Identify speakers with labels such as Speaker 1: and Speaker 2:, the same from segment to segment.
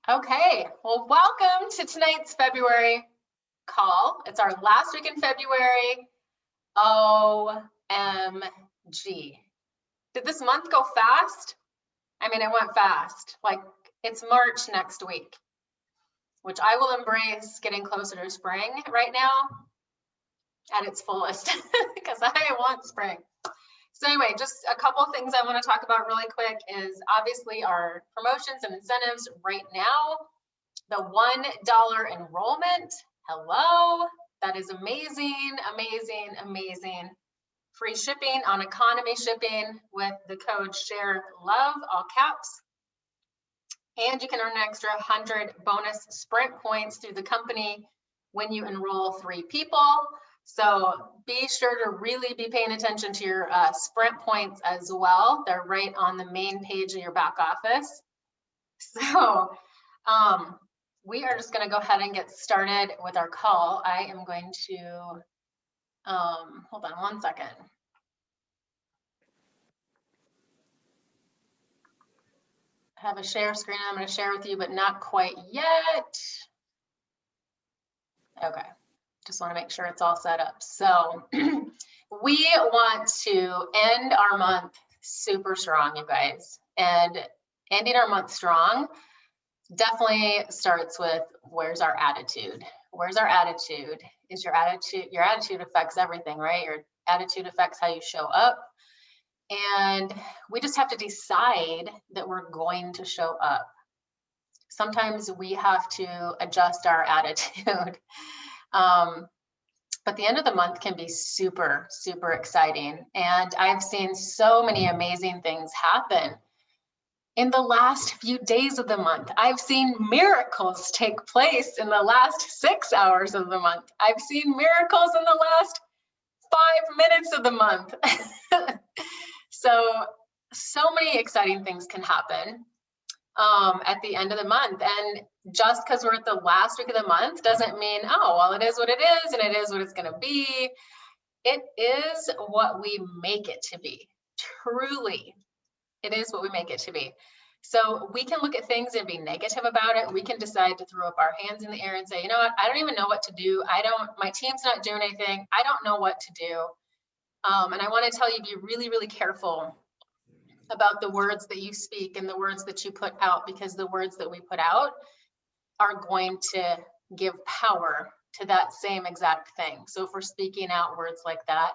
Speaker 1: Okay, well, welcome to tonight's February call. It's our last week in February. OMG. Did this month go fast? I mean, it went fast. Like, it's March next week, which I will embrace getting closer to spring right now at its fullest because I want spring. So anyway, just a couple things I want to talk about really quick is obviously our promotions and incentives right now. The $1 enrollment, hello, that is amazing, amazing, amazing. Free shipping on economy shipping with the code SHARELOVE, all caps. And you can earn an extra 100 bonus sprint points through the company when you enroll 3 people. So be sure to really be paying attention to your sprint points as well. They're right on the main page of your back office. So we are just going to go ahead and get started with our call. I am going to, hold on one second. I have a share screen I'm going to share with you, but not quite yet. Okay. Just want to make sure it's all set up. So we want to end our month super strong, you guys. And ending our month strong definitely starts with where's our attitude? Where's our attitude? Is your attitude affects everything, right? Your attitude affects how you show up. And we just have to decide that we're going to show up. Sometimes we have to adjust our attitude. But the end of the month can be super, super exciting. And I've seen so many amazing things happen in the last few days of the month. I've seen miracles take place in the last 6 hours of the month. I've seen miracles in the last 5 minutes of the month. So many exciting things can happen at the end of the month. And just because we're at the last week of the month doesn't mean, oh, well, it is what it is and it is what it's going to be. It is what we make it to be. Truly, it is what we make it to be. So we can look at things and be negative about it. We can decide to throw up our hands in the air and say, you know what, I don't even know what to do. My team's not doing anything. I don't know what to do. And I want to tell you, be really, really careful about the words that you speak and the words that you put out, because the words that we put out are going to give power to that same exact thing. So if we're speaking out words like that,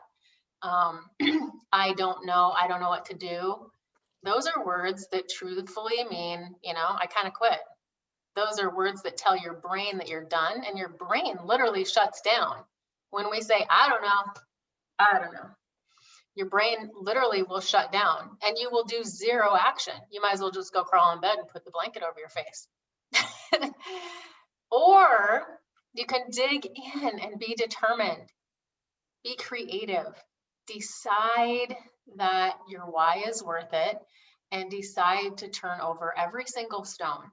Speaker 1: I don't know what to do. Those are words that truthfully mean, you know, I kind of quit. Those are words that tell your brain that you're done, and your brain literally shuts down. When we say, I don't know, your brain literally will shut down and you will do zero action. You might as well just go crawl in bed and put the blanket over your face. Or you can dig in and be determined, be creative, decide that your why is worth it, and decide to turn over every single stone.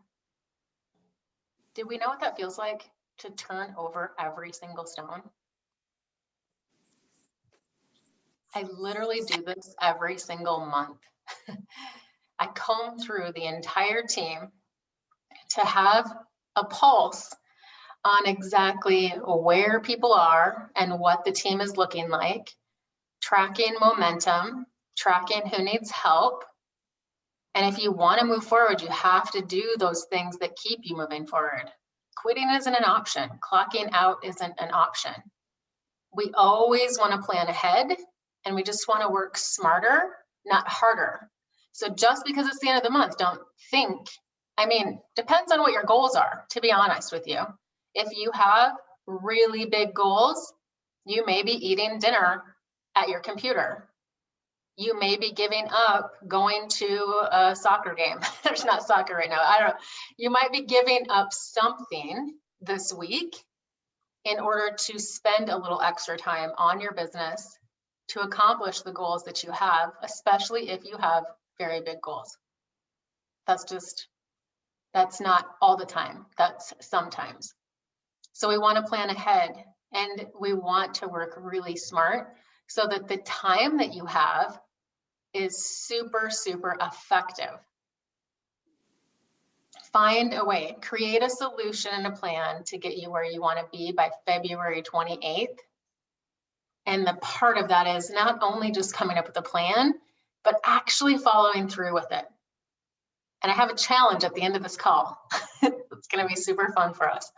Speaker 1: Did we know what that feels like, to turn over every single stone? I literally do this every single month. I comb through the entire team to have a pulse on exactly where people are and what the team is looking like, tracking momentum, tracking who needs help. And if you want to move forward, you have to do those things that keep you moving forward. Quitting isn't an option. Clocking out isn't an option. We always want to plan ahead, and we just want to work smarter, not harder. So just because it's the end of the month, don't think, depends on what your goals are, to be honest with you. If you have really big goals, you may be eating dinner at your computer. You may be giving up going to a soccer game. There's not soccer right now. I don't know. You might be giving up something this week in order to spend a little extra time on your business to accomplish the goals that you have, especially if you have very big goals. That's not all the time. That's sometimes. So we want to plan ahead, and we want to work really smart so that the time that you have is super, super effective. find a way, create a solution and a plan to get you where you want to be by February 28th. And the part of that is not only just coming up with a plan, but actually following through with it. And I have a challenge at the end of this call. It's going to be super fun for us.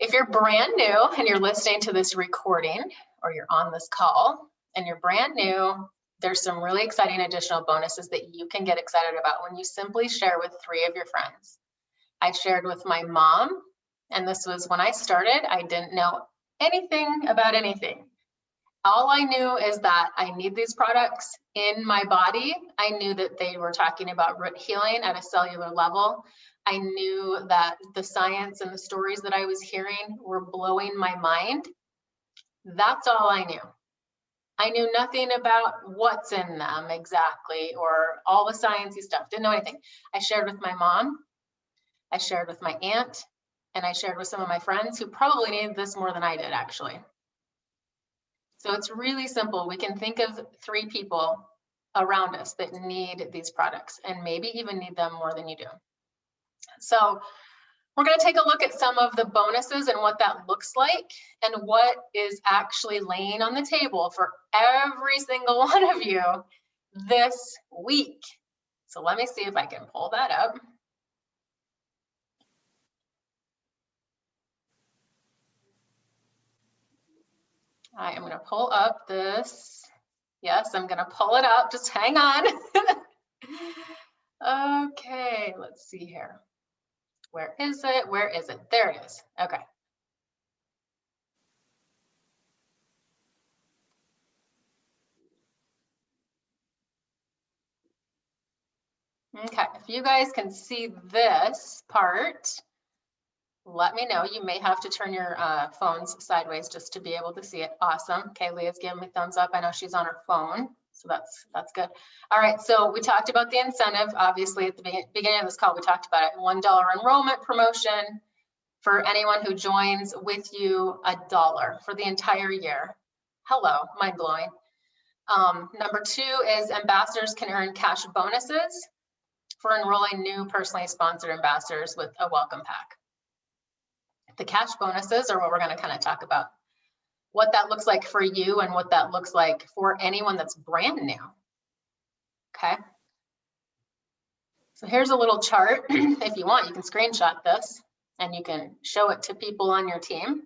Speaker 1: If you're brand new and you're listening to this recording, or you're on this call and you're brand new, there's some really exciting additional bonuses that you can get excited about when you simply share with 3 of your friends. I shared with my mom, and this was when I started. I didn't know anything about anything. All I knew is that I need these products in my body. I knew that they were talking about root healing at a cellular level. I knew that the science and the stories that I was hearing were blowing my mind. That's all I knew. I knew nothing about what's in them exactly, or all the sciencey stuff. Didn't know anything. I shared with my mom, I shared with my aunt, and I shared with some of my friends who probably needed this more than I did, actually. So it's really simple. We can think of 3 people around us that need these products and maybe even need them more than you do. So we're going to take a look at some of the bonuses and what that looks like and what is actually laying on the table for every single one of you this week. So let me see if I can pull that up. I am going to pull up this. Yes, I'm going to pull it up. Just hang on. Okay, let's see here. Where is it? Where is it? There it is. Okay. Okay, if you guys can see this part, let me know. You may have to turn your phones sideways just to be able to see it. Awesome. Okay, Leah's giving me thumbs up. I know she's on her phone, so that's good. All right, so we talked about the incentive. Obviously, at the beginning of this call, we talked about it. $1 enrollment promotion for anyone who joins with you, $1 for the entire year. Hello, mind blowing. Number 2 is ambassadors can earn cash bonuses for enrolling new personally sponsored ambassadors with a welcome pack. The cash bonuses are what we're going to kind of talk about, what that looks like for you and what that looks like for anyone that's brand new. Okay. So here's a little chart. If you want, you can screenshot this and you can show it to people on your team.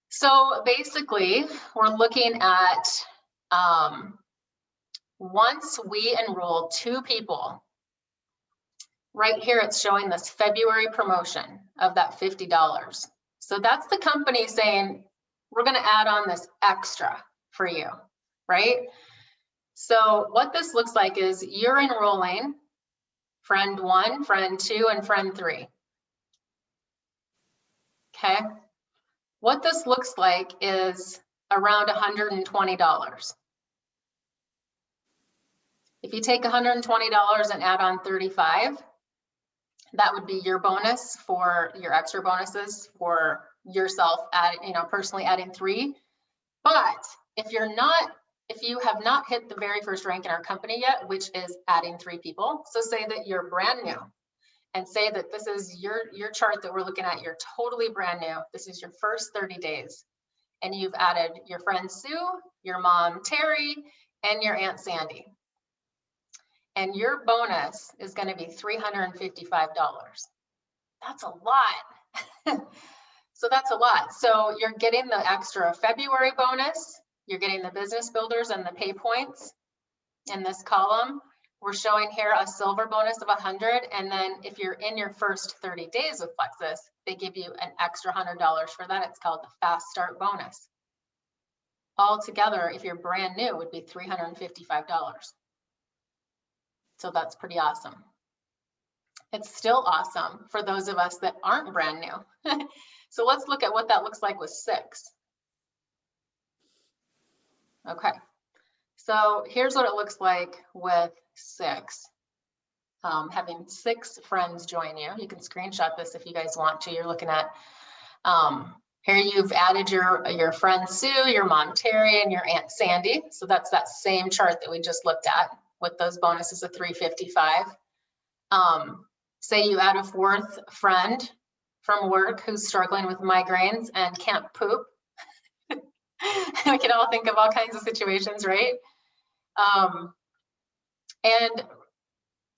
Speaker 1: So basically, we're looking at once we enroll 2 people, right here it's showing this February promotion of that $50. So that's the company saying, we're going to add on this extra for you, right? So what this looks like is you're enrolling friend 1, friend 2, and friend 3. Okay. What this looks like is around $120. If you take $120 and add on 35, that would be your bonus for your extra bonuses for yourself, personally adding 3. But if you have not hit the very first rank in our company yet, which is adding 3 people, so say that you're brand new and say that this is your chart that we're looking at, you're totally brand new. This is your first 30 days and you've added your friend Sue, your mom Terry, and your Aunt Sandy. And your bonus is going to be $355. That's a lot. So that's a lot. So you're getting the extra February bonus. You're getting the business builders and the pay points in this column. We're showing here a silver bonus of 100. And then if you're in your first 30 days with Plexus, they give you an extra $100 for that. It's called the fast start bonus. Altogether, if you're brand new, it would be $355. So that's pretty awesome. It's still awesome for those of us that aren't brand new. So let's look at what that looks like with 6. Okay, so here's what it looks like with 6. Having 6 friends join you. You can screenshot this if you guys want to. You're looking at, here you've added your friend Sue, your mom Terry, and your Aunt Sandy. So that's that same chart that we just looked at with those bonuses of $355. Say you add a fourth friend from work who's struggling with migraines and can't poop. We can all think of all kinds of situations, right? And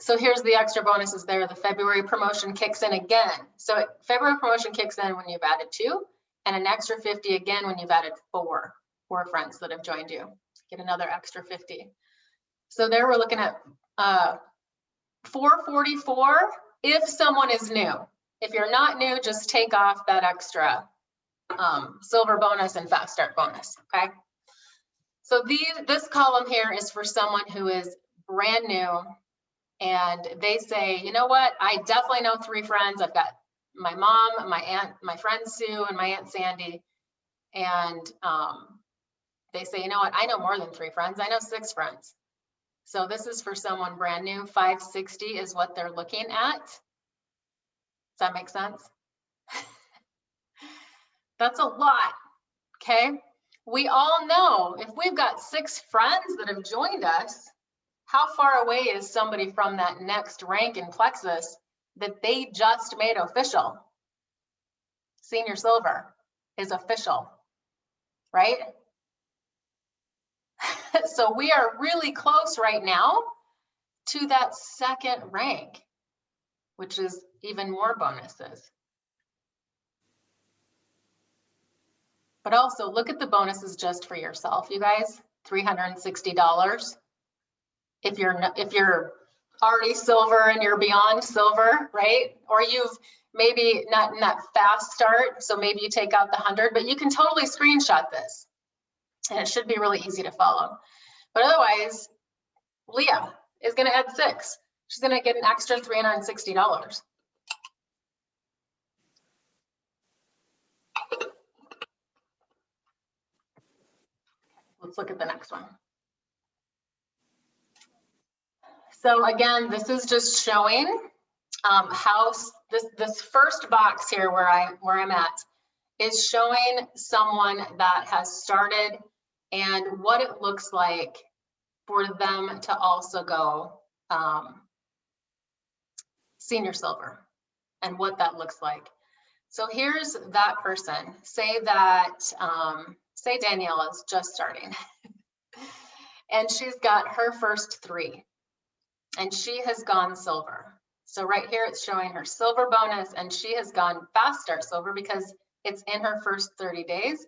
Speaker 1: so here's the extra bonuses there. The February promotion kicks in again. So February promotion kicks in when you've added 2, and an extra 50 again when you've added 4 friends that have joined you. Get another extra 50. So there we're looking at 444 if someone is new. If you're not new, just take off that extra silver bonus and fast start bonus, okay? So this column here is for someone who is brand new and they say, you know what, I definitely know 3 friends. I've got my mom, my aunt, my friend Sue, and my Aunt Sandy. And they say, you know what, I know more than 3 friends. I know 6 friends. So this is for someone brand new. 560 is what they're looking at. Does that make sense? That's a lot, okay? We all know if we've got 6 friends that have joined us, how far away is somebody from that next rank in Plexus that they just made official? Senior Silver is official, right? So we are really close right now to that second rank, which is even more bonuses. But also look at the bonuses just for yourself, you guys. $360. If you're already silver and you're beyond silver, right? Or you've maybe not in that fast start, so maybe you take out the 100, but you can totally screenshot this. And it should be really easy to follow. But otherwise, Leah is going to add 6. She's going to get an extra $360. Let's look at the next one. So again, this is just showing how this first box here where I'm at is showing someone that has started and what it looks like for them to also go senior silver and what that looks like. So here's that person. Say that, say Danielle is just starting and she's got her first 3 and she has gone silver. So right here it's showing her silver bonus and she has gone fast start silver because it's in her first 30 days.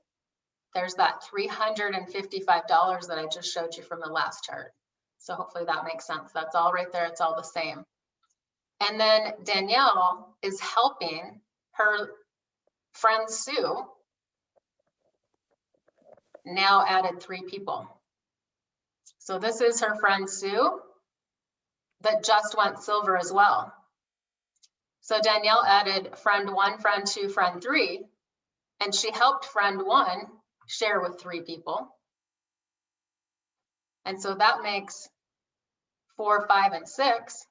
Speaker 1: There's that $355 that I just showed you from the last chart. So hopefully that makes sense. That's all right there. It's all the same. And then Danielle is helping her friend Sue, now added 3 people. So this is her friend Sue that just went silver as well. So Danielle added friend 1, friend 2, friend 3, and she helped friend 1 share with 3 people. And so that makes 4, 5, and 6.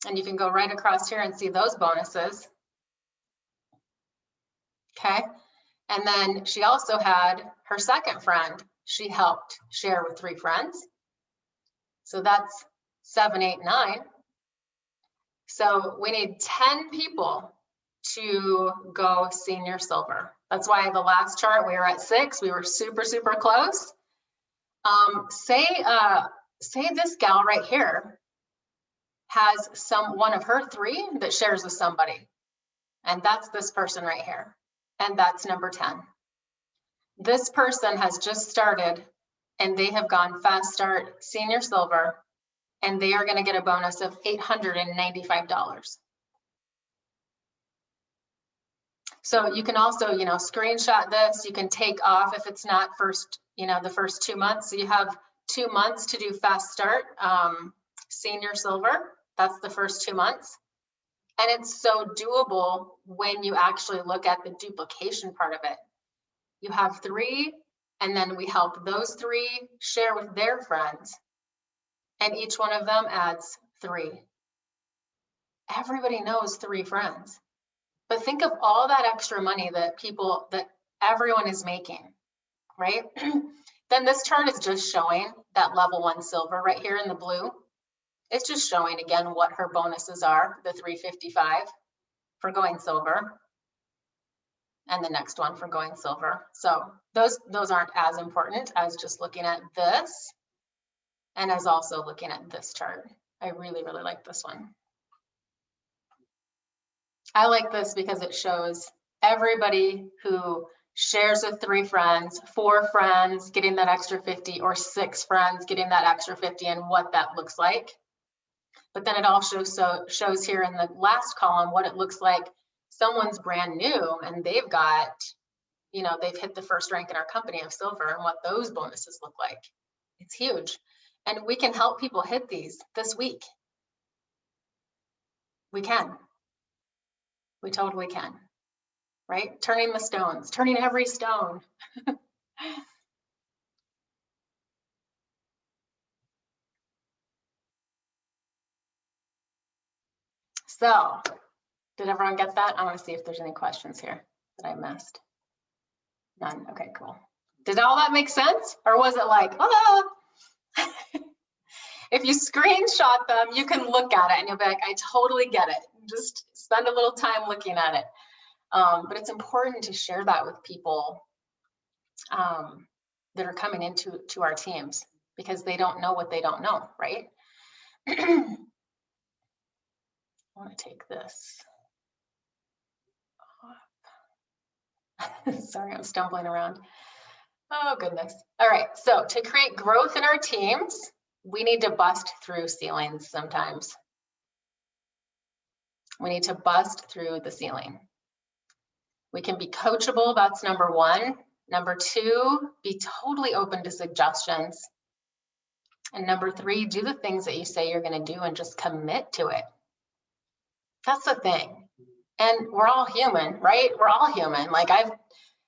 Speaker 1: And you can go right across here and see those bonuses. Okay. And then she also had her second friend. She helped share with 3 friends. So that's 7, 8, 9. So we need 10 people to go senior silver. That's why the last chart we were at 6. We were super, super close. Say this gal right here has one of her 3 that shares with somebody. And that's this person right here. And that's number 10. This person has just started and they have gone fast start senior silver and they are going to get a bonus of $895. So you can also, screenshot this. You can take off if it's not the first 2 months. So you have 2 months to do fast start senior silver. That's the first 2 months. And it's so doable when you actually look at the duplication part of it. You have 3, and then we help those 3 share with their friends, and each one of them adds 3. Everybody knows 3 friends. But think of all that extra money that everyone is making, right? Then this chart is just showing that level 1 silver right here in the blue. It's just showing again what her bonuses are, the 355 for going silver, and the next one for going silver. So those aren't as important as just looking at this, and as also looking at this chart. I really, really like this one. I like this because it shows everybody who shares with 3 friends, 4 friends getting that extra 50, or 6 friends getting that extra 50, and what that looks like. But then it also shows here in the last column what it looks like someone's brand new and they've got, you know, they've hit the first rank in our company of silver, and what those bonuses look like. It's huge. And we can help people hit these this week. We can. We totally can. Right? Turning the stones, turning every stone. So, did everyone get that? I want to see if there's any questions here that I missed. None. Okay, cool. Did all that make sense? Or was it like, oh? If you screenshot them, you can look at it and you'll be like, I totally get it. Just spend a little time looking at it. But it's important to share that with people that are coming into our teams, because they don't know what they don't know, right? I want to take this off. Sorry, I'm stumbling around. Oh, goodness. All right, so to create growth in our teams, we need to bust through ceilings sometimes. We need to bust through the ceiling. We can be coachable, that's number 1. Number 2, be totally open to suggestions. And number 3, do the things that you say you're going to do and just commit to it. That's the thing. And we're all human, right? We're all human. Like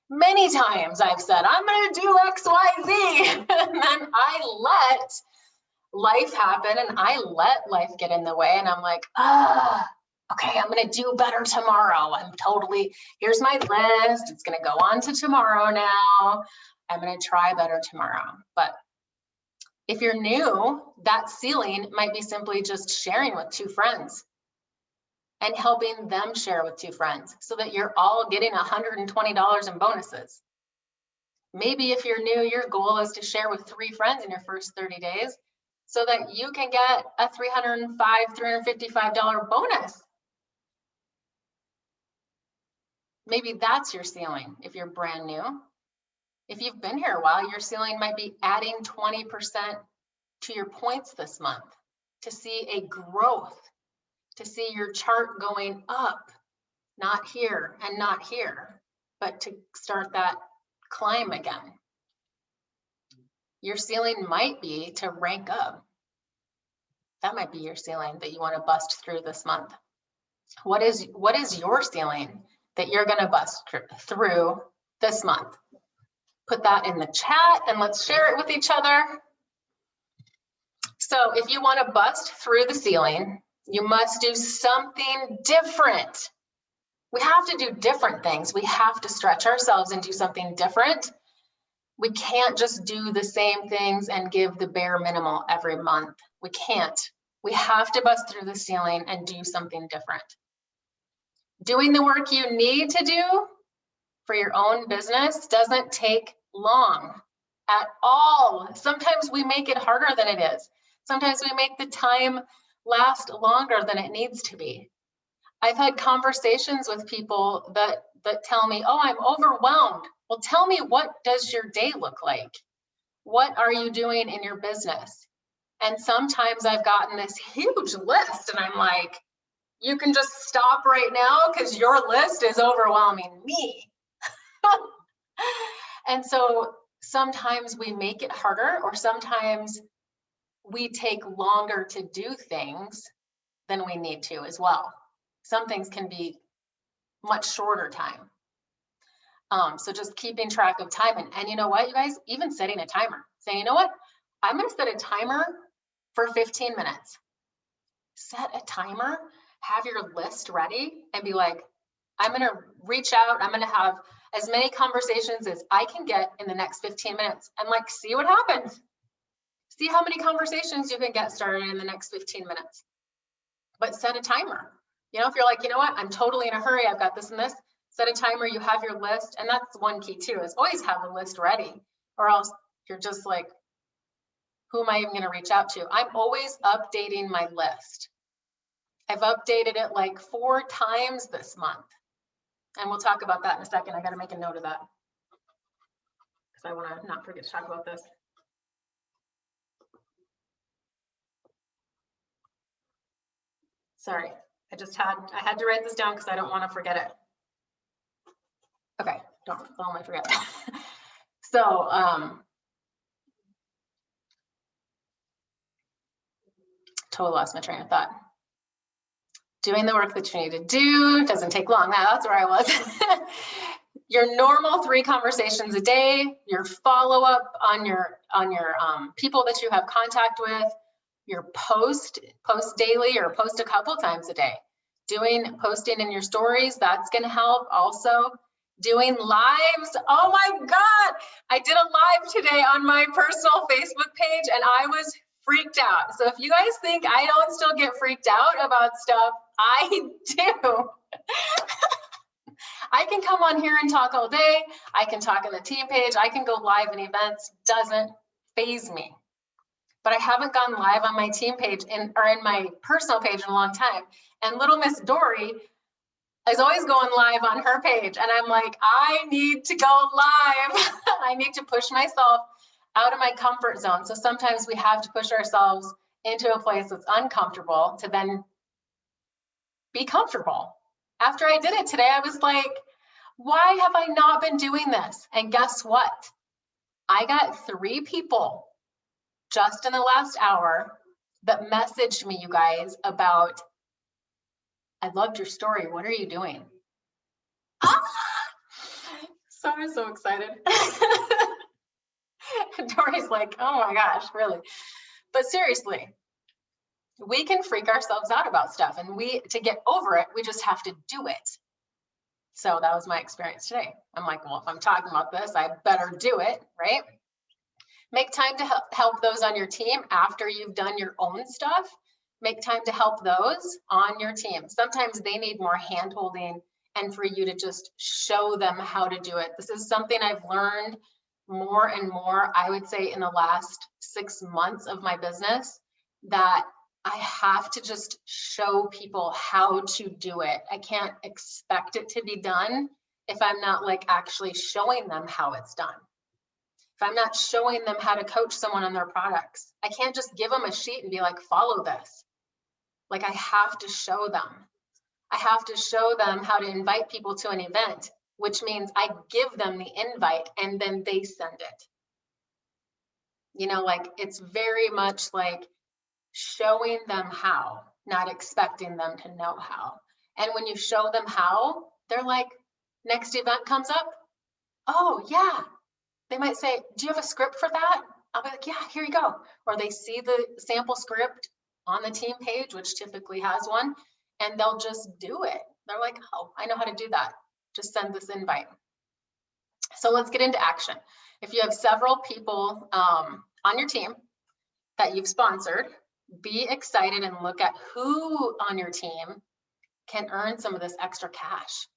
Speaker 1: many times I've said, I'm going to do X, Y, Z. And then I let life happen and I let life get in the way. And I'm like, okay, I'm going to do better tomorrow. Here's my list. It's going to go on to tomorrow now. I'm going to try better tomorrow. But if you're new, that ceiling might be simply just sharing with 2 friends and helping them share with 2 friends so that you're all getting $120 in bonuses. Maybe if you're new, your goal is to share with 3 friends in your first 30 days so that you can get a $355 bonus. Maybe that's your ceiling if you're brand new. If you've been here a while, your ceiling might be adding 20% to your points this month to see a growth, to see your chart going up, not here and not here, but to start that climb again. Your ceiling might be to rank up. That might be your ceiling that you want to bust through this month. What is your ceiling that you're going to bust through this month? Put that in the chat and let's share it with each other. So if you want to bust through the ceiling, you must do something different. We have to do different things. We have to stretch ourselves and do something different. We can't just do the same things and give the bare minimal every month. We can't. We have to bust through the ceiling and do something different. Doing the work you need to do for your own business doesn't take long at all. Sometimes we make it harder than it is. Sometimes we make the time last longer than it needs to be. I've had conversations with people that tell me, oh, I'm overwhelmed. Well, tell me, what does your day look like? What are you doing in your business? And sometimes I've gotten this huge list and I'm like, you can just stop right now because your list is overwhelming me. And so sometimes we make it harder, or sometimes we take longer to do things than we need to as well. Some things can be much shorter time. So just keeping track of time. And you know what, you guys, even setting a timer, saying, you know what, I'm going to set a timer for 15 minutes. Set a timer, have your list ready, and be like, I'm going to reach out. I'm going to have as many conversations as I can get in the next 15 minutes and like, see what happens. See how many conversations you can get started in the next 15 minutes. But set a timer. You know, if you're like, you know what, I'm totally in a hurry, I've got this and this, set a timer, you have your list. And that's one key too, is always have a list ready, or else you're just like, who am I even going to reach out to? I'm always updating my list. I've updated it like 4 times this month. And we'll talk about that in a second. I got to make a note of that because I want to not forget to talk about this. Sorry, I had to write this down because I don't want to forget it. Okay, don't let me forget. So, totally lost my train of thought. Doing the work that you need to do doesn't take long. That's where I was. Your normal 3 conversations a day, your follow-up on your people that you have contact with, your post daily or post a couple times a day. Posting in your stories, that's going to help. Also doing lives. Oh my God, I did a live today on my personal Facebook page and I was freaked out. So if you guys think I don't still get freaked out about stuff, I do. I can come on here and talk all day. I can talk on the team page. I can go live in events. Doesn't faze me. But I haven't gone live on my team page or in my personal page in a long time. And little Miss Dory is always going live on her page. And I'm like, I need to go live. I need to push myself out of my comfort zone. So sometimes we have to push ourselves into a place that's uncomfortable to then be comfortable. After I did it today, I was like, why have I not been doing this? And guess what? I got 3 people just in the last hour that messaged me, you guys, about, I loved your story. What are you doing? So I'm so excited. Dory's like, oh my gosh, really? But seriously, we can freak ourselves out about stuff, and to get over it, we just have to do it. So that was my experience today. I'm like, well, if I'm talking about this, I better do it, right? Make time to help those on your team after you've done your own stuff. Make time to help those on your team. Sometimes they need more hand-holding and for you to just show them how to do it. This is something I've learned more and more, I would say, in the last 6 months of my business, that I have to just show people how to do it. I can't expect it to be done if I'm not like actually showing them how it's done. If I'm not showing them how to coach someone on their products, I can't just give them a sheet and be like, follow this. Like, I have to show them. I have to show them how to invite people to an event, which means I give them the invite and then they send it. You know, like, it's very much like showing them how, not expecting them to know how. And when you show them how, they're like, next event comes up, oh yeah. They might say, do you have a script for that? I'll be like, yeah, here you go. Or they see the sample script on the team page, which typically has one, and they'll just do it. They're like, oh, I know how to do that. Just send this invite. So let's get into action. If you have several people on your team that you've sponsored, be excited and look at who on your team can earn some of this extra cash.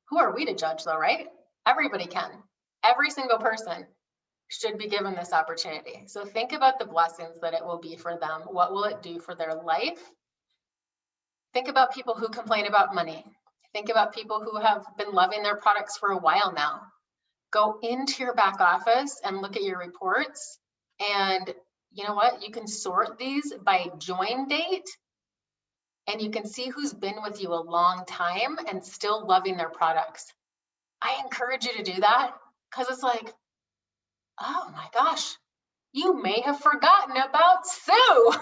Speaker 1: Who are we to judge though, right? Everybody can. Every single person should be given this opportunity. So think about the blessings that it will be for them. What will it do for their life? Think about people who complain about money. Think about people who have been loving their products for a while now. Go into your back office and look at your reports. And you know what? You can sort these by join date. And you can see who's been with you a long time and still loving their products. I encourage you to do that, because it's like, oh my gosh, you may have forgotten about Sue.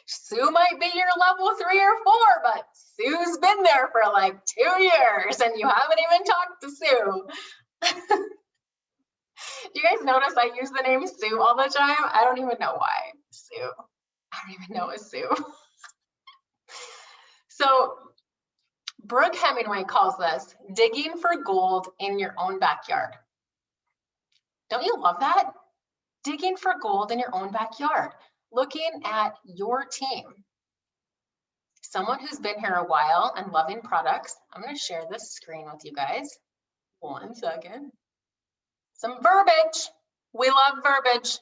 Speaker 1: Sue might be your level 3 or 4, but Sue's been there for like 2 years and you haven't even talked to Sue. Do you guys notice I use the name Sue all the time? I don't even know why. Sue. I don't even know a Sue. So Brooke Hemingway calls this digging for gold in your own backyard. Don't you love that? Digging for gold in your own backyard, looking at your team. Someone who's been here a while and loving products. I'm going to share this screen with you guys. 1 second. Some verbiage. We love verbiage.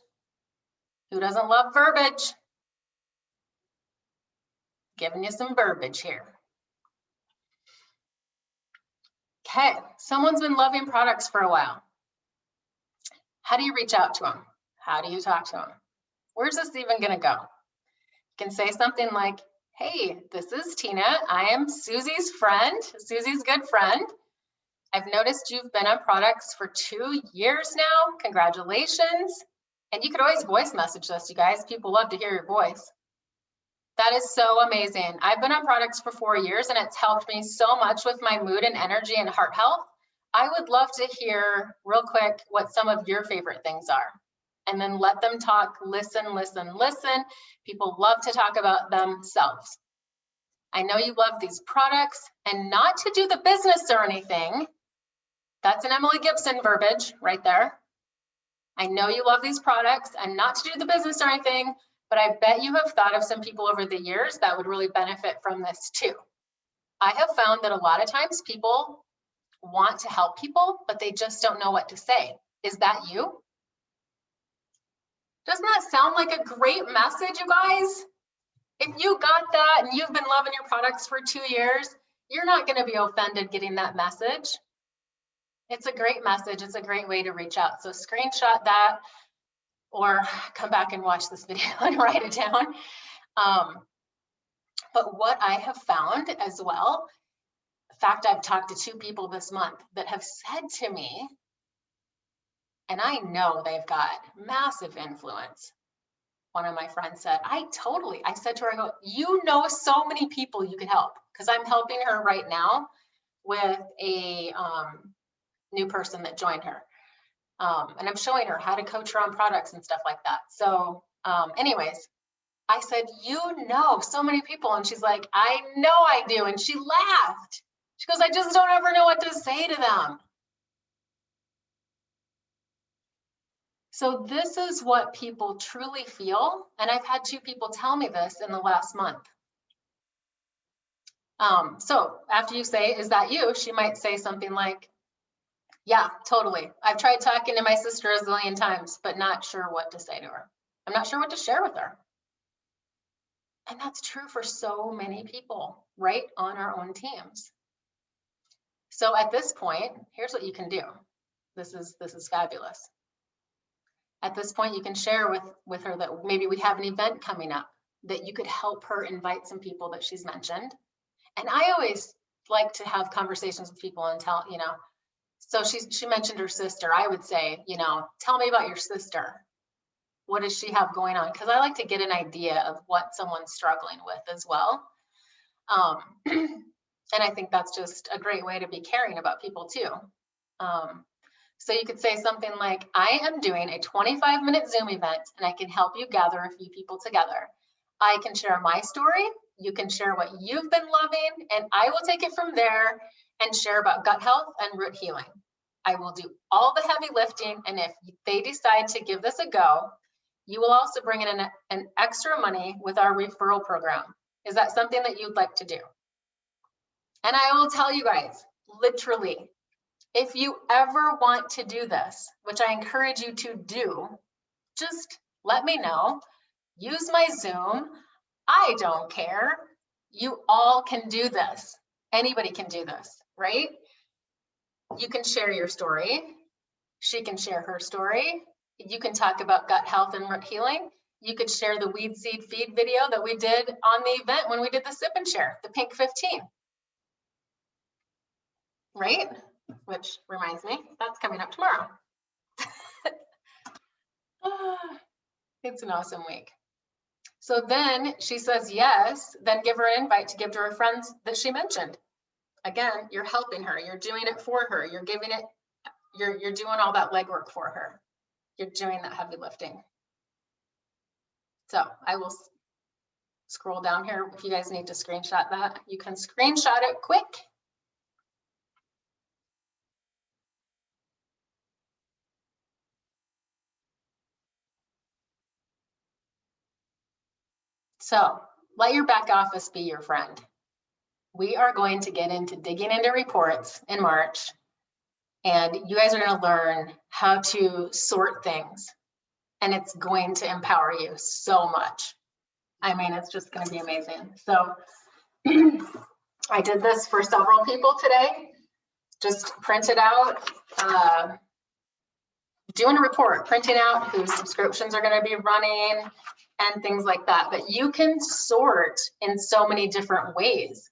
Speaker 1: Who doesn't love verbiage? Giving you some verbiage here. Okay, someone's been loving products for a while. How do you reach out to them? How do you talk to them? Where's this even going to go? You can say something like, hey, this is Tina. I am Susie's friend, Susie's good friend. I've noticed you've been on products for 2 years now. Congratulations. And you could always voice message us, you guys. People love to hear your voice. That is so amazing. I've been on products for 4 years and it's helped me so much with my mood and energy and heart health. I would love to hear real quick what some of your favorite things are. And then let them talk, listen, listen, listen. People love to talk about themselves. I know you love these products, and not to do the business or anything. That's an Emily Gibson verbiage right there. I know you love these products and not to do the business or anything, but I bet you have thought of some people over the years that would really benefit from this too. I have found that a lot of times people want to help people, but they just don't know what to say. Is that you? Doesn't that sound like a great message, you guys? If you got that and you've been loving your products for 2 years, you're not going to be offended getting that message. It's a great message. It's a great way to reach out. So screenshot that or come back and watch this video and write it down. But what I have found as well, in fact, I've talked to 2 people this month that have said to me, and I know they've got massive influence. One of my friends said, I said to her, I go, you know so many people you could help, because I'm helping her right now with a new person that joined her. And I'm showing her how to coach her on products and stuff like that. So anyways, I said, you know so many people. And she's like, I know I do. And she laughed. She goes, I just don't ever know what to say to them. So this is what people truly feel. And I've had 2 people tell me this in the last month. So after you say, is that you? She might say something like, yeah, totally. I've tried talking to my sister a zillion times, but not sure what to say to her. I'm not sure what to share with her. And that's true for so many people, right, on our own teams. So at this point, here's what you can do. This is fabulous. At this point, you can share with her that maybe we have an event coming up that you could help her invite some people that she's mentioned. And I always like to have conversations with people and tell, you know, so she mentioned her sister. I would say, you know, tell me about your sister. What does she have going on? Because I like to get an idea of what someone's struggling with as well. And I think that's just a great way to be caring about people too. So you could say something like, I am doing a 25-minute Zoom event and I can help you gather a few people together. I can share my story. You can share what you've been loving, and I will take it from there and share about gut health and root healing. I will do all the heavy lifting, and if they decide to give this a go, you will also bring in an extra money with our referral program. Is that something that you'd like to do? And I will tell you guys, literally, if you ever want to do this, which I encourage you to do, just let me know. Use my Zoom. I don't care. You all can do this. Anybody can do this, right? You can share your story. She can share her story. You can talk about gut health and root healing. You could share the weed seed feed video that we did on the event when we did the sip and share, the pink 15. Right? Which reminds me, that's coming up tomorrow. It's an awesome week. So then she says yes, then give her an invite to give to her friends that she mentioned. Again, you're helping her, you're doing it for her, you're giving it, you're doing all that legwork for her. You're doing that heavy lifting. So I will scroll down here. If you guys need to screenshot that, you can screenshot it quick. So let your back office be your friend. We are going to get into digging into reports in March, and you guys are going to learn how to sort things, and it's going to empower you so much. I mean, it's just going to be amazing. So I did this for several people today. Just printed out, doing a report, printing out whose subscriptions are going to be running and things like that. But you can sort in so many different ways.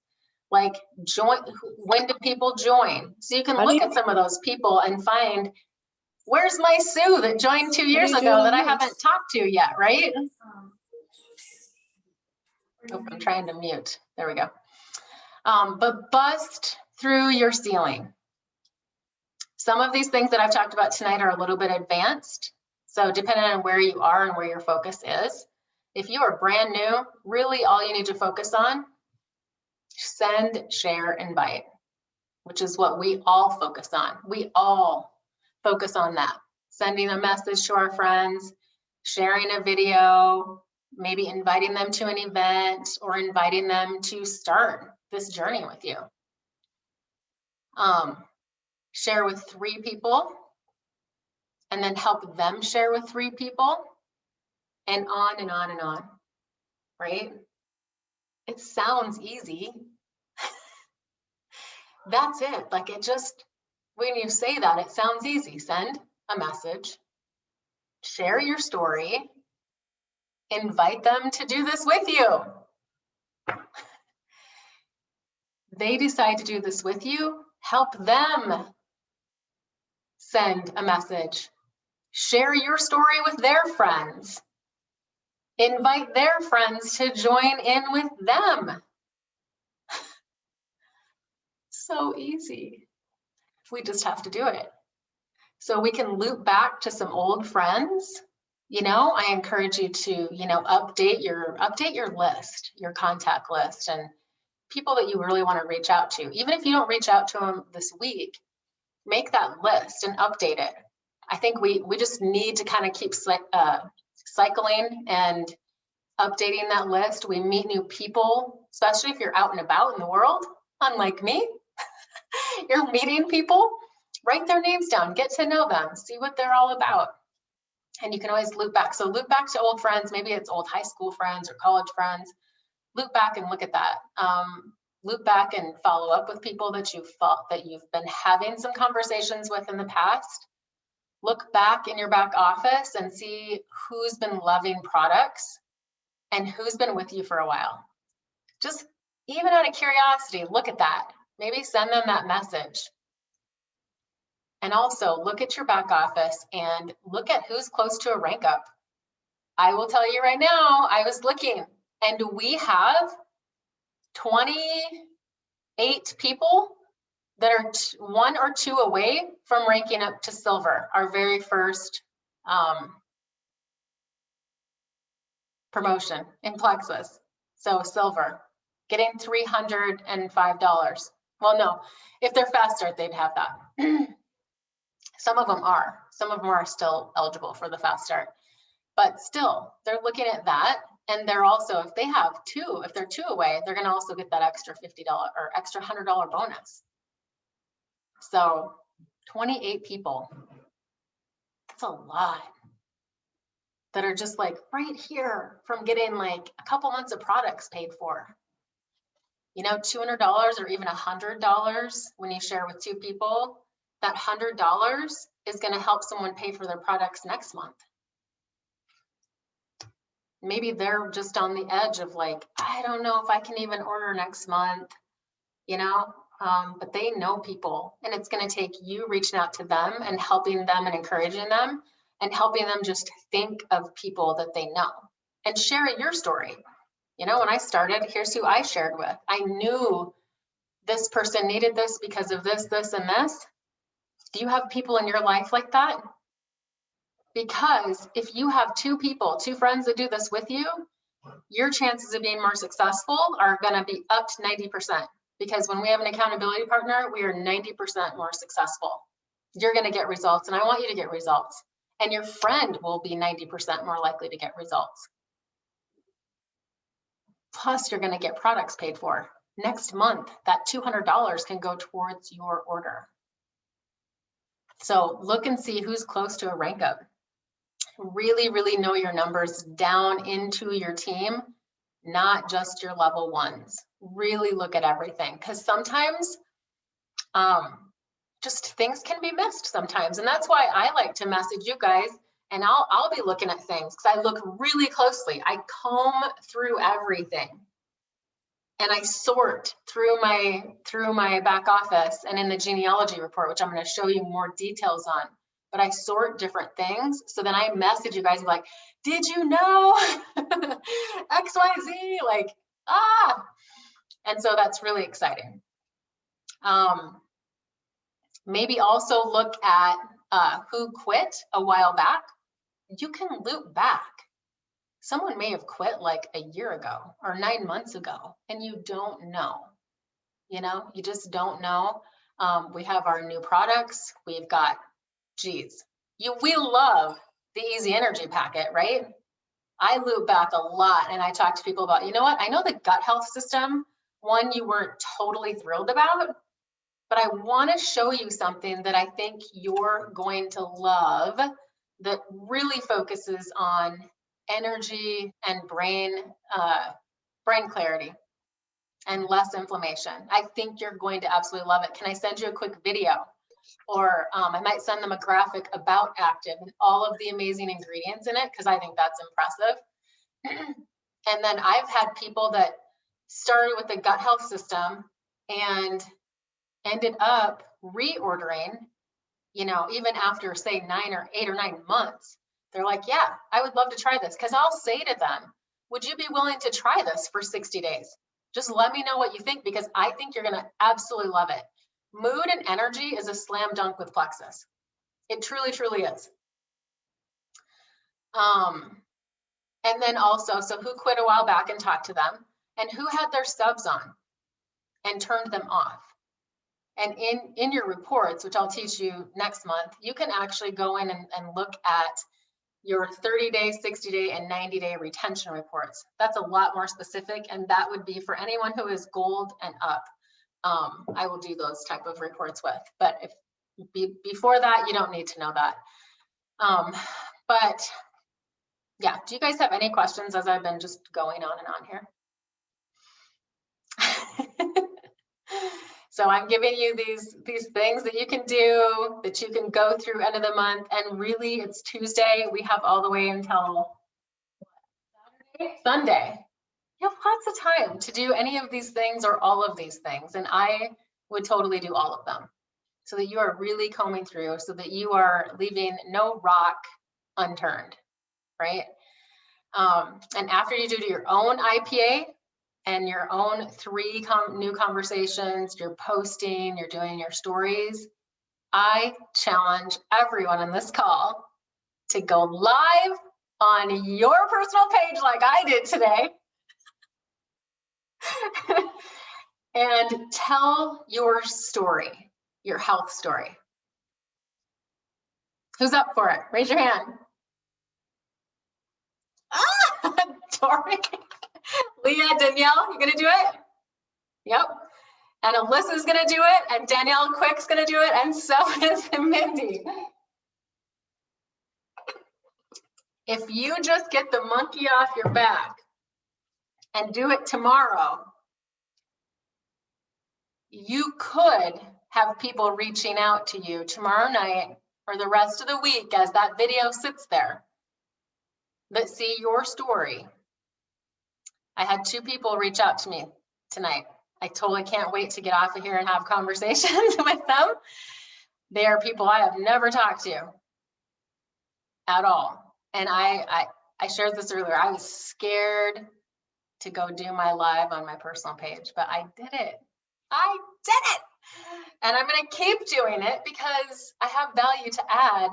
Speaker 1: Like join, when do people join? So you can look at some of those people and find, where's my Sue that joined 2 years ago that I haven't talked to yet, right? Oh, I'm trying to mute. There we go. But bust through your ceiling. Some of these things that I've talked about tonight are a little bit advanced. So depending on where you are and where your focus is, if you are brand new, really all you need to focus on, send, share, invite, which is what we all focus on. We all focus on that. Sending a message to our friends, sharing a video, maybe inviting them to an event or inviting them to start this journey with you. Share with 3 people and then help them share with 3 people and on and on and on, right? It sounds easy. That's it. Like it just, when you say that, it sounds easy. Send a message, share your story, invite them to do this with you. They decide to do this with you, help them send a message, share your story with their friends, invite their friends to join in with them. So easy. We just have to do it. So we can loop back to some old friends. You know, I encourage you to, you know, update your list, your contact list, and people that you really want to reach out to. Even if you don't reach out to them this week, make that list and update it. I think we just need to kind of keep cycling and updating that list. We meet new people, especially if you're out and about in the world, unlike me. You're meeting people, write their names down, get to know them, see what they're all about. And you can always loop back. So loop back to old friends. Maybe it's old high school friends or college friends. Loop back and look at that. Loop back and follow up with people that you've been having some conversations with in the past. Look back in your back office and see who's been loving products and who's been with you for a while. Just even out of curiosity, look at that. Maybe send them that message. And also look at your back office and look at who's close to a rank up. I will tell you right now, I was looking and we have 28 people that are 1 or 2 away from ranking up to silver, our very first promotion in Plexus. So silver, getting $305. Well, no, if they're fast start, they'd have that. Some of them are still eligible for the fast start, but still they're looking at that. And they're also, if they're 2 away, they're going to also get that extra $50 or extra $100 bonus. So 28 people, that's a lot that are just like right here from getting like a couple months of products paid for. You know, $200 or even $100 when you share with 2 people, that $100 is going to help someone pay for their products next month. Maybe they're just on the edge of like, I don't know if I can even order next month, you know, but they know people, and it's going to take you reaching out to them and helping them and encouraging them and helping them just think of people that they know and share your story. You know, when I started, here's who I shared with. I knew this person needed this because of this, this, and this. Do you have people in your life like that? Because if you have 2 people, 2 friends that do this with you, your chances of being more successful are going to be up to 90%. Because when we have an accountability partner, we are 90% more successful. You're going to get results, and I want you to get results. And your friend will be 90% more likely to get results. Plus you're going to get products paid for. Next month, that $200 can go towards your order. So look and see who's close to a rank up. Really, really know your numbers down into your team, not just your level ones. Really look at everything, because sometimes just things can be missed sometimes. And that's why I like to message you guys, and I'll be looking at things because I look really closely. I comb through everything. And I sort through my back office and in the genealogy report, which I'm going to show you more details on. But I sort different things. So then I message you guys like, did you know XYZ? Like, and so that's really exciting. Maybe also look at who quit a while back. You can loop back. Someone may have quit like a year ago or 9 months ago, and you don't know. You know, you just don't know. We have our new products. We've got, geez, we love the Easy Energy packet, right? I loop back a lot, and I talk to people about, you know what? I know the gut health system one you weren't totally thrilled about, but I want to show you something that I think you're going to love that really focuses on energy and brain clarity and less inflammation. I think you're going to absolutely love it. Can I send you a quick video? Or I might send them a graphic about Active and all of the amazing ingredients in it, because I think that's impressive. And then I've had people that started with the gut health system and ended up reordering, you know, even after say 8 or 9 months. They're like, yeah, I would love to try this. Because I'll say to them, would you be willing to try this for 60 days? Just let me know what you think, because I think you're going to absolutely love it. Mood and energy is a slam dunk with Plexus. It truly, truly is. And then also, so who quit a while back and talked to them, and who had their subs on and turned them off. And in your reports, which I'll teach you next month, you can actually go in and look at your 30-day, 60-day, and 90-day retention reports. That's a lot more specific, and that would be for anyone who is gold and up. I will do those type of reports with, but if before that, you don't need to know that. But yeah, do you guys have any questions as I've been just going on and on here? So I'm giving you these things that you can do, that you can go through end of the month, and really it's Tuesday. We have all the way until Saturday, Sunday. You have lots of time to do any of these things or all of these things, and I would totally do all of them, so that you are really combing through, so that you are leaving no rock unturned, right? And after you do your own IPA and your own 3 new conversations, you're posting, you're doing your stories, I challenge everyone in this call to go live on your personal page like I did today and tell your story, your health story. Who's up for it? Raise your hand. Tori, Leah, Danielle, you gonna do it? Yep. And Alyssa's gonna do it, and Danielle Quick's gonna do it, and so is Mindy. If you just get the monkey off your back and do it tomorrow, you could have people reaching out to you tomorrow night or the rest of the week as that video sits there that see your story. I had 2 people reach out to me tonight. I totally can't wait to get off of here and have conversations with them. They are people I have never talked to at all. And I shared this earlier. I was scared to go do my live on my personal page, but I did it. I did it. And I'm going to keep doing it because I have value to add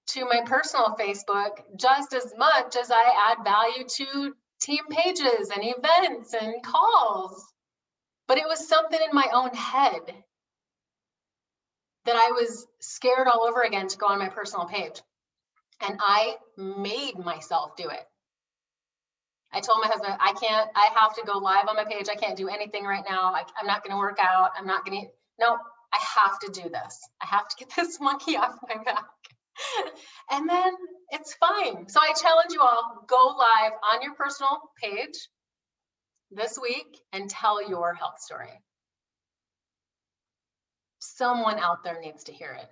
Speaker 1: to my personal Facebook just as much as I add value to team pages and events and calls. But it was something in my own head that I was scared all over again to go on my personal page. And I made myself do it. I told my husband, I have to go live on my page. I can't do anything right now. I'm not going to work out. I'm not going to, no, I have to do this. I have to get this monkey off my back. And then it's fine. So I challenge you all, go live on your personal page this week and tell your health story. Someone out there needs to hear it,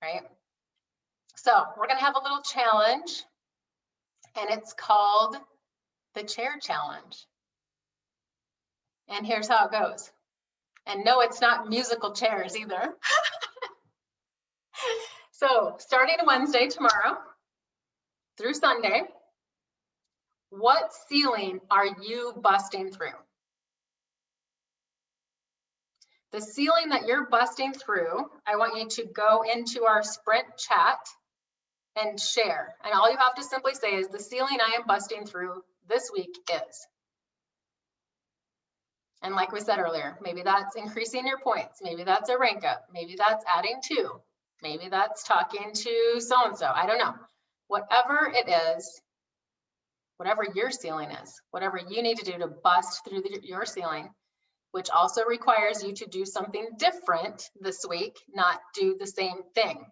Speaker 1: right? So we're going to have a little challenge, and it's called the chair challenge. And here's how it goes. And no, it's not musical chairs either. So starting Wednesday, tomorrow through Sunday, what ceiling are you busting through? The ceiling that you're busting through, I want you to go into our Sprint chat and share. And all you have to simply say is, the ceiling I am busting through this week is. And like we said earlier, maybe that's increasing your points. Maybe that's a rank up. Maybe that's adding 2. Maybe that's talking to so-and-so. I don't know. Whatever it is, whatever your ceiling is, whatever you need to do to bust through your ceiling, which also requires you to do something different this week, not do the same thing.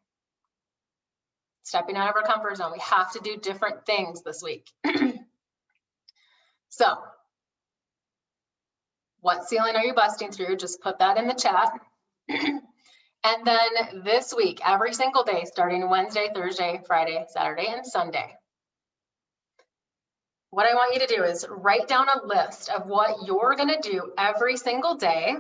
Speaker 1: Stepping out of our comfort zone, we have to do different things this week. So, what ceiling are you busting through? Just put that in the chat. And then this week, every single day, starting Wednesday, Thursday, Friday, Saturday, and Sunday, what I want you to do is write down a list of what you're going to do every single day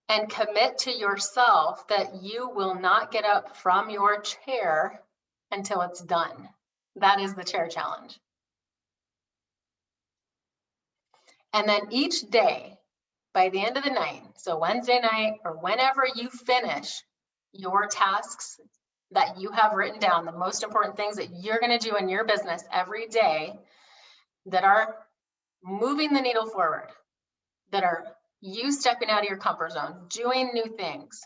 Speaker 1: and commit to yourself that you will not get up from your chair until it's done. That is the chair challenge. And then each day, by the end of the night, so Wednesday night or whenever you finish your tasks that you have written down, the most important things that you're going to do in your business every day that are moving the needle forward, that are you stepping out of your comfort zone, doing new things.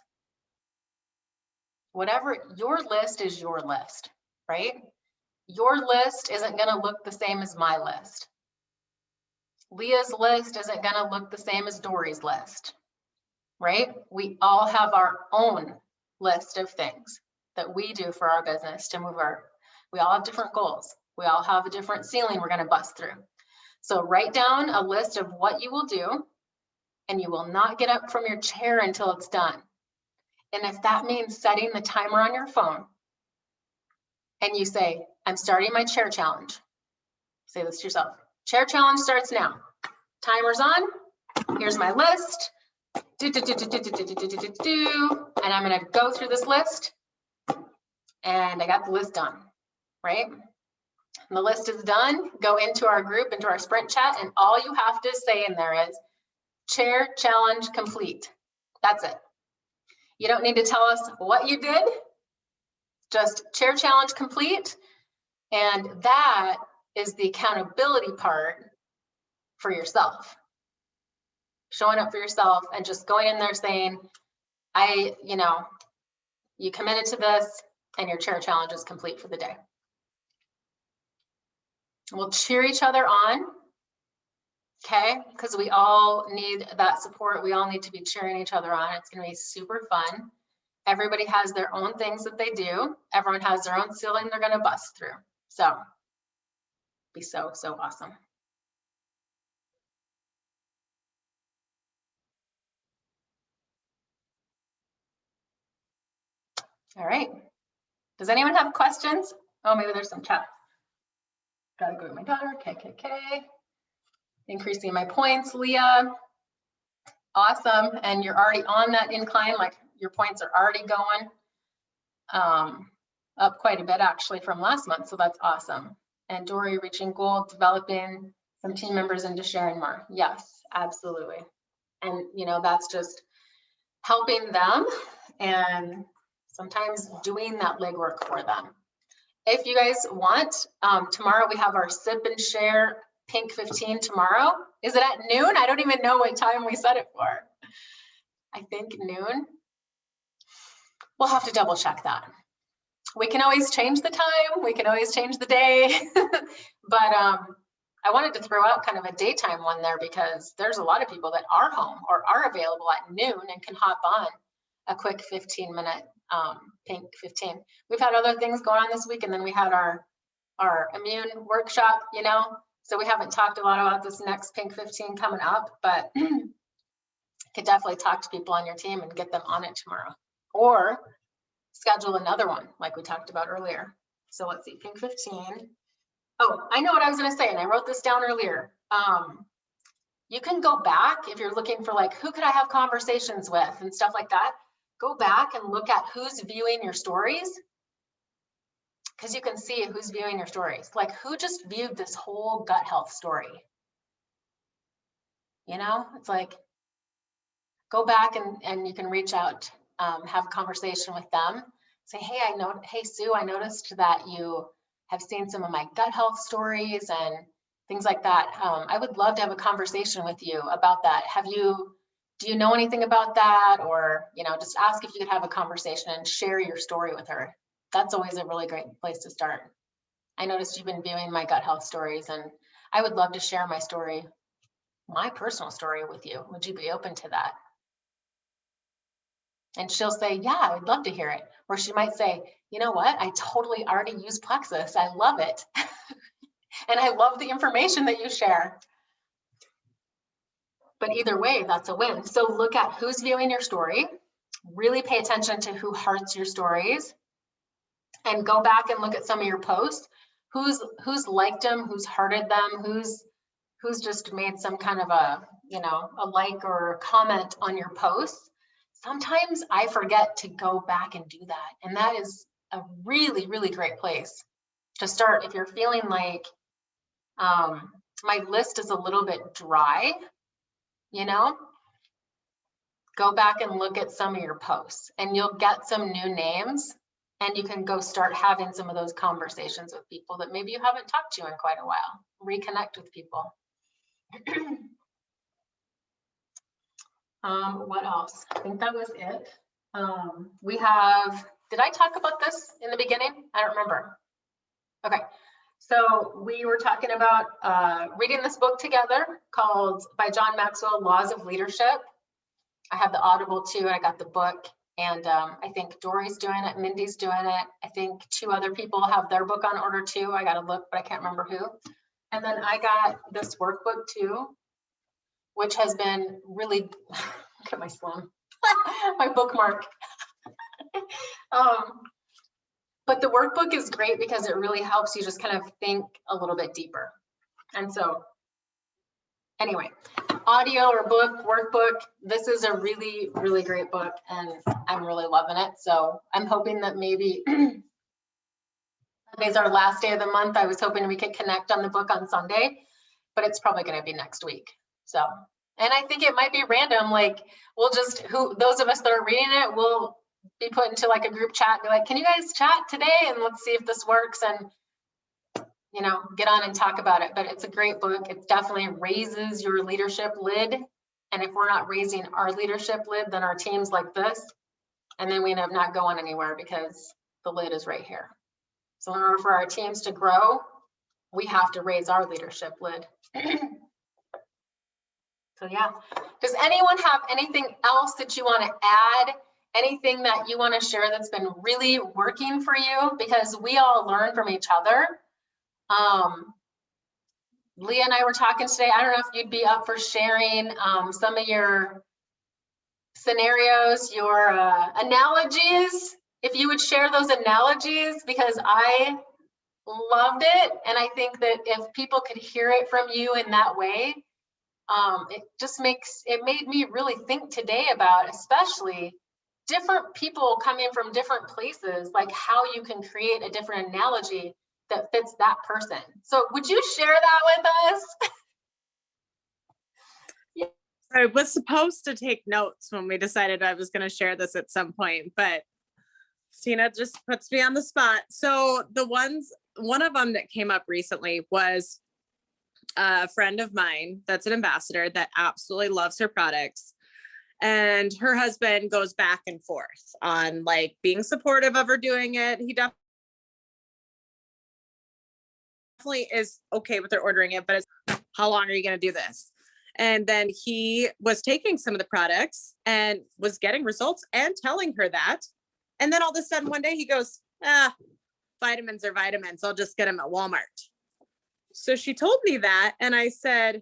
Speaker 1: Whatever, your list is your list, right? Your list isn't going to look the same as my list. Leah's list isn't going to look the same as Dory's list, right? We all have our own list of things that we do for our business to move we all have different goals. We all have a different ceiling we're going to bust through. So write down a list of what you will do, and you will not get up from your chair until it's done. And if that means setting the timer on your phone and you say, I'm starting my chair challenge, say this to yourself. Chair challenge starts now. Timer's on. Here's my list. And I'm going to go through this list. And I got the list done, right? And the list is done. Go into our group, into our Sprint chat, and all you have to say in there is chair challenge complete. That's it. You don't need to tell us what you did. Just chair challenge complete. And that is the accountability part for yourself. Showing up for yourself and just going in there saying, you committed to this and your chair challenge is complete for the day. We'll cheer each other on, okay? Because we all need that support. We all need to be cheering each other on. It's going to be super fun. Everybody has their own things that they do. Everyone has their own ceiling they're going to bust through. So, be so, so awesome. All right. Does anyone have questions? Oh, maybe there's some chat. Gotta go with my daughter, KKK. Increasing my points, Leah. Awesome. And you're already on that incline, like your points are already going up quite a bit actually from last month. So that's awesome. And Dory, reaching goal, developing some team members into sharing more. Yes, absolutely. And that's just helping them and sometimes doing that legwork for them. If you guys want, tomorrow we have our sip and share pink 15 tomorrow. Is it at noon? I don't even know what time we set it for. I think noon. We'll have to double check that. We can always change the time. We can always change the day. But I wanted to throw out kind of a daytime one there because there's a lot of people that are home or are available at noon and can hop on a quick 15-minute Pink 15. We've had other things going on this week, and then we had our immune workshop, you know, so we haven't talked a lot about this next Pink 15 coming up, but could definitely talk to people on your team and get them on it tomorrow, or schedule another one like we talked about earlier. So let's see, Pink 15. Oh, I know what I was going to say, and I wrote this down earlier. You can go back if you're looking for like, who could I have conversations with and stuff like that. Go back and look at who's viewing your stories, because you can see who's viewing your stories. Like, who just viewed this whole gut health story? You know, it's like, go back and you can reach out, have a conversation with them. Say, hey, Sue, I noticed that you have seen some of my gut health stories and things like that. I would love to have a conversation with you about that. Do you know anything about that? Or, you know, just ask if you could have a conversation and share your story with her. That's always a really great place to start. I noticed you've been viewing my gut health stories, and I would love to share my story, my personal story with you. Would you be open to that? And she'll say, yeah, I would love to hear it. Or she might say, you know what? I totally already use Plexus. I love it. And I love the information that you share. But either way, that's a win. So look at who's viewing your story. Really pay attention to who hearts your stories. And go back and look at some of your posts. Who's liked them, who's hearted them, who's just made some kind of a like or a comment on your posts. Sometimes I forget to go back and do that. And that is a really, really great place to start. If you're feeling like my list is a little bit dry, you know, go back and look at some of your posts and you'll get some new names, and you can go start having some of those conversations with people that maybe you haven't talked to in quite a while. Reconnect with people. What else? I think that was it. We have, did I talk about this in the beginning? I don't remember. Okay, so we were talking about reading this book together called, by John Maxwell, Laws of Leadership. I have the Audible too, and I got the book, and I think Dory's doing it, Mindy's doing it. I think 2 other people have their book on order too. I gotta look, but I can't remember who. And then I got this workbook too, which has been really, look at my slim, my bookmark. But the workbook is great because it really helps you just kind of think a little bit deeper. And so anyway, audio or book, workbook, this is a really, really great book, and I'm really loving it. So I'm hoping that maybe today's our last day of the month. I was hoping we could connect on the book on Sunday, but it's probably going to be next week. So, and I think it might be random. Like, we'll just, those of us that are reading it, we'll be put into like a group chat and be like, can you guys chat today? And let's see if this works, and, you know, get on and talk about it. But it's a great book. It definitely raises your leadership lid. And if we're not raising our leadership lid, then our team's like this. And then we end up not going anywhere because the lid is right here. So in order for our teams to grow, we have to raise our leadership lid. So yeah, does anyone have anything else that you want to add? Anything that you want to share that's been really working for you? Because we all learn from each other. Leah and I were talking today. I don't know if you'd be up for sharing some of your scenarios, your analogies, if you would share those analogies, because I loved it. And I think that if people could hear it from you in that way, it made me really think today about, especially different people coming from different places, like how you can create a different analogy that fits that person. So would you share that with us? Yeah.
Speaker 2: I was supposed to take notes when we decided I was going to share this at some point, but Tina just puts me on the spot. So one of them that came up recently was a friend of mine that's an ambassador that absolutely loves her products. And her husband goes back and forth on like being supportive of her doing it. He definitely definitely is okay with her ordering it, but it's, how long are you going to do this? And then he was taking some of the products and was getting results and telling her that. And then all of a sudden one day he goes, vitamins are vitamins. I'll just get them at Walmart. So she told me that. And I said,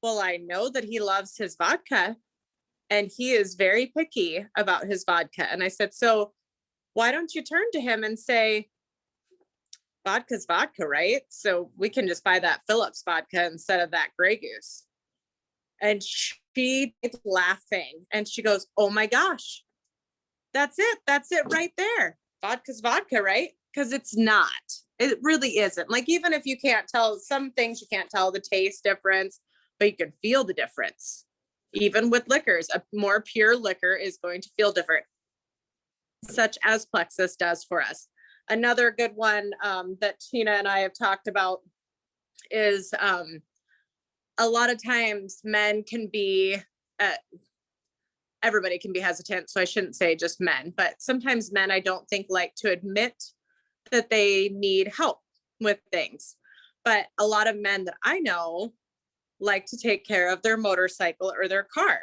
Speaker 2: well, I know that he loves his vodka and he is very picky about his vodka. And I said, so why don't you turn to him and say, vodka's vodka, right? So we can just buy that Phillips vodka instead of that Grey Goose. And she is laughing and she goes, oh my gosh, that's it. That's it right there. Vodka's vodka, right? Because it's not. It really isn't. Like, even if you can't tell, some things you can't tell the taste difference, but you can feel the difference. Even with liquors, a more pure liquor is going to feel different, such as Plexus does for us. Another good one that Tina and I have talked about is a lot of times men can be, everybody can be hesitant, so I shouldn't say just men, but sometimes men, I don't think, like to admit that they need help with things. But a lot of men that I know like to take care of their motorcycle or their car.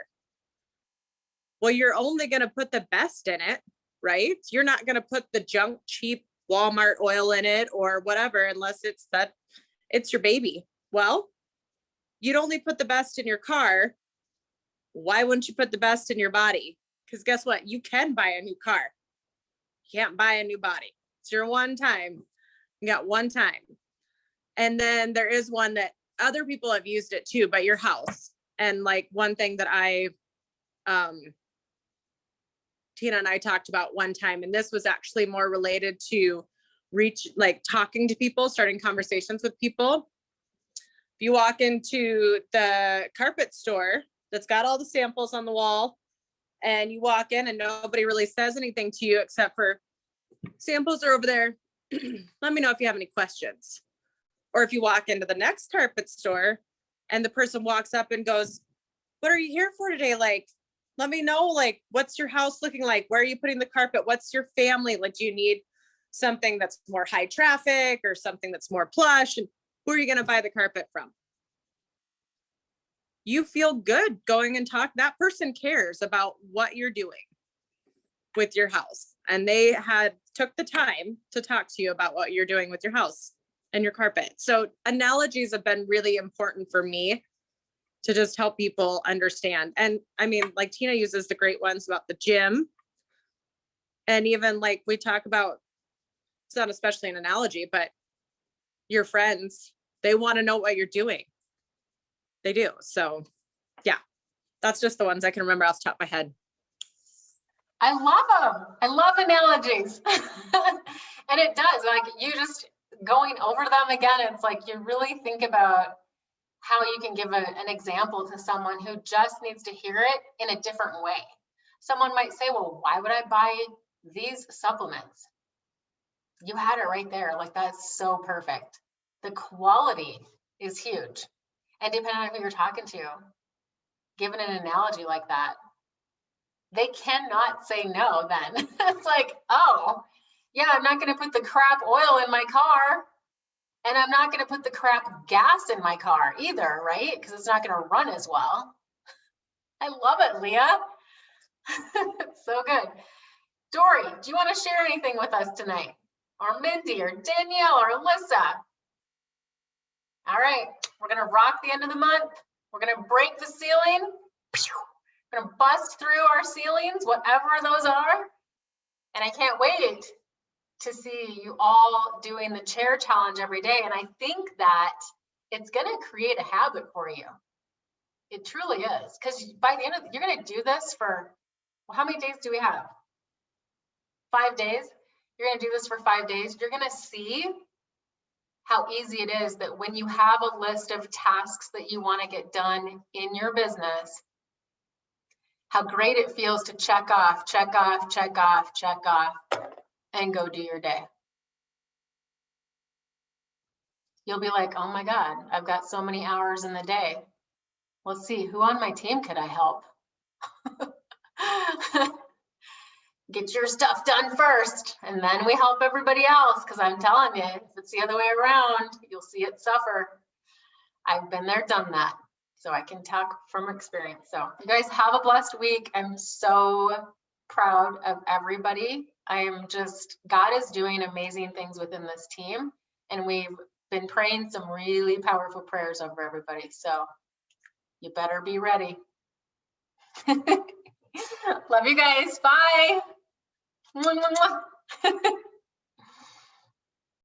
Speaker 2: Well, you're only going to put the best in it, right? You're not going to put the junk, cheap Walmart oil in it or whatever, unless it's your baby. Well, you'd only put the best in your car. Why wouldn't you put the best in your body? Because guess what? You can buy a new car. You can't buy a new body. It's your one time. You got one time. And then there is one that other people have used it too, but your house. And like one thing that Tina and I talked about one time, and this was actually more related to talking to people, starting conversations with people. If you walk into the carpet store that's got all the samples on the wall and you walk in and nobody really says anything to you except for samples are over there. Let me know if you have any questions. Or if you walk into the next carpet store and the person walks up and goes, what are you here for today? Like, let me know, like, what's your house looking like? Where are you putting the carpet? What's your family? Like, do you need something that's more high traffic or something that's more plush? And who are you going to buy the carpet from? You feel good going and talk. That person cares about what you're doing with your house. And they took the time to talk to you about what you're doing with your house and your carpet. So analogies have been really important for me to just help people understand. And I mean, like Tina uses the great ones about the gym. And even like we talk about, it's not especially an analogy, but your friends, they want to know what you're doing. They do. So yeah, that's just the ones I can remember off the top of my head.
Speaker 1: I love them. I love analogies. And it does, like, you just going over them again, it's like you really think about how you can give an example to someone who just needs to hear it in a different way. Someone might say, well, why would I buy these supplements? You had it right there. Like, that's so perfect. The quality is huge. And depending on who you're talking to, given an analogy like that, they cannot say no then. It's like, oh, yeah, I'm not going to put the crap oil in my car. And I'm not going to put the crap gas in my car either, right? Because it's not going to run as well. I love it, Leah. It's so good. Dory, do you want to share anything with us tonight? Or Mindy, or Danielle, or Alyssa? All right, we're going to rock the end of the month. We're going to break the ceiling. We're going to bust through our ceilings, whatever those are. And I can't wait to see you all doing the chair challenge every day. And I think that it's going to create a habit for you. It truly is. Because by the end of you're going to do this for, well, how many days do we have? 5 days. You're going to do this for 5 days. You're going to see how easy it is that when you have a list of tasks that you want to get done in your business, how great it feels to check off, check off, check off, check off, and go do your day. You'll be like, oh my God, I've got so many hours in the day. Let's see, who on my team could I help? get your stuff done first, and then we help everybody else. Because I'm telling you, if it's the other way around, you'll see it suffer. I've been there, done that. So I can talk from experience. So you guys have a blessed week. I'm so proud of everybody. God is doing amazing things within this team. And we've been praying some really powerful prayers over everybody. So you better be ready. Love you guys. Bye. Mwah, mwah, mwah.